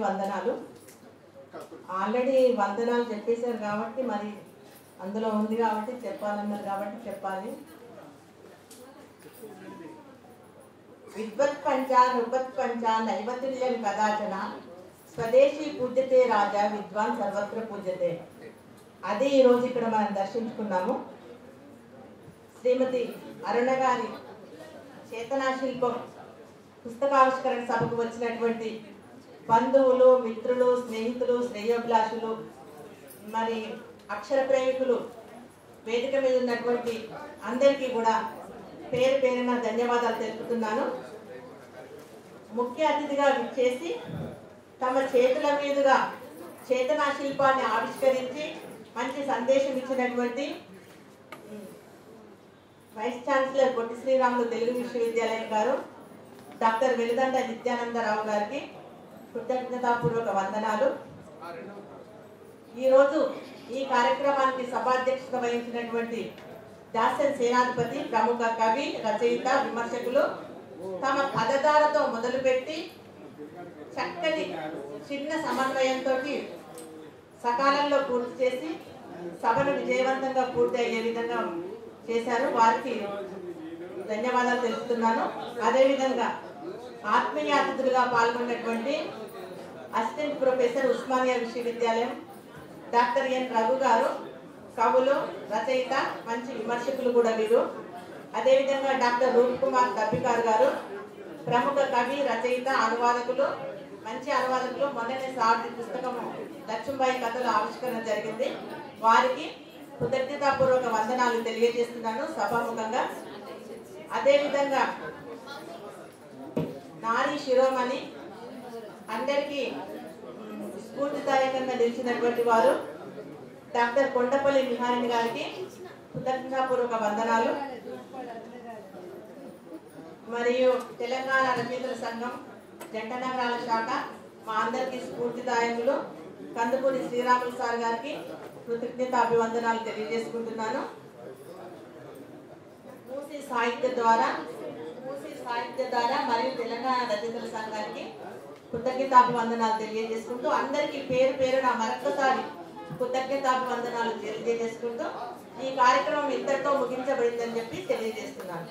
వందనాలు ఆల్రెడీ వందనాలు చెప్పేశారు కాబట్టి మరి అందులో ఉంది కాబట్టి చెప్పాలన్నారు కాబట్టి చెప్పాలి. విద్వత్ పంచ నృపత్ పంచ నైవతుల్యం కదాచన స్వదేశీ పూజ్యతే రాజా విద్వాన్ సర్వత్ర పూజ్యతే. అదే ఈరోజు ఇక్కడ మనం దర్శించుకున్నాము. శ్రీమతి అరుణ గారి చేతనా శిల్పం పుస్తకావిష్కరణ సభకు వచ్చినటువంటి బంధువులు, మిత్రులు, స్నేహితులు, శ్రేయోభిలాషులు, మరి అక్షర ప్రేమికులు, వేదిక మీద ఉన్నటువంటి అందరికీ కూడా పేరు పేరున ధన్యవాదాలు తెలుపుతున్నాను. ముఖ్య అతిథిగా విచ్చేసి తమ చేతుల మీదుగా చేతనా శిల్పాన్ని ఆవిష్కరించి మంచి సందేశం ఇచ్చినటువంటి వైస్ ఛాన్సలర్ పొట్టి శ్రీరాములు తెలుగు విశ్వవిద్యాలయం గారు డాక్టర్ వెలుదండ నిత్యానందరావు గారికి కృతజ్ఞతాపూర్వక వందనాలు. ఈరోజు ఈ కార్యక్రమానికి సభాధ్యక్షత వహించినటువంటి దాసన్ సేనాధిపతి, ప్రముఖ కవి, రచయిత, విమర్శకులు తమ పదధారతో మొదలుపెట్టి చక్కటి చిన్న సమన్వయంతో సకాలంలో పూర్తి చేసి సభను విజయవంతంగా పూర్తి అయ్యే విధంగా చేశారు. వారికి ధన్యవాదాలు తెలుపుతున్నాను. అదేవిధంగా ఆత్మీయ అతిథులుగా పాల్గొన్నటువంటి అసిస్టెంట్ ప్రొఫెసర్ ఉస్మానియా విశ్వవిద్యాలయం డాక్టర్ ఎన్ రఘు గారు, కవులు, రచయిత, మంచి విమర్శకులు కూడా వీరు. అదేవిధంగా డాక్టర్ రూప్ కుమార్ దబ్బికార్ గారు ప్రముఖ కవి, రచయిత, అనువాదకులు, మంచి అనువాదకులు. మొన్ననే సాటి పుస్తకము లక్ష్మీబాయి కథలు ఆవిష్కరణ జరిగింది. వారికి కృతజ్ఞతాపూర్వక వందనాలు తెలియజేస్తున్నాను సభాముఖంగా. అదేవిధంగా నారీ శిరోమణి అందరికీ స్ఫూర్తిదాయకంగా నిలిచినటువంటి వారు డాక్టర్ కొండపల్లి నిహారిణి గారికి కృతజ్ఞతాపూర్వక వందనాలు. మరియు తెలంగాణ రచయితల సంఘం జంట నగరాల శాఖ మా అందరికీ స్ఫూర్తిదాయకులు కందుకూరి శ్రీరాములు సార్ గారికి కృతజ్ఞత అభివందనాలు తెలియజేసుకుంటున్నాను. మూసీ సాహిత్య ద్వారా మరియు తెలంగాణ రచయితల సంఘానికి కృతజ్ఞతాభివందనాలు తెలియజేసుకుంటూ అందరికీ పేరు పేరున మరొకసారి కృతజ్ఞతాభివందనాలు తెలియజేసుకుంటూ ఈ కార్యక్రమం ఇంతటితో ముగించబడిందని చెప్పి తెలియజేస్తున్నాను.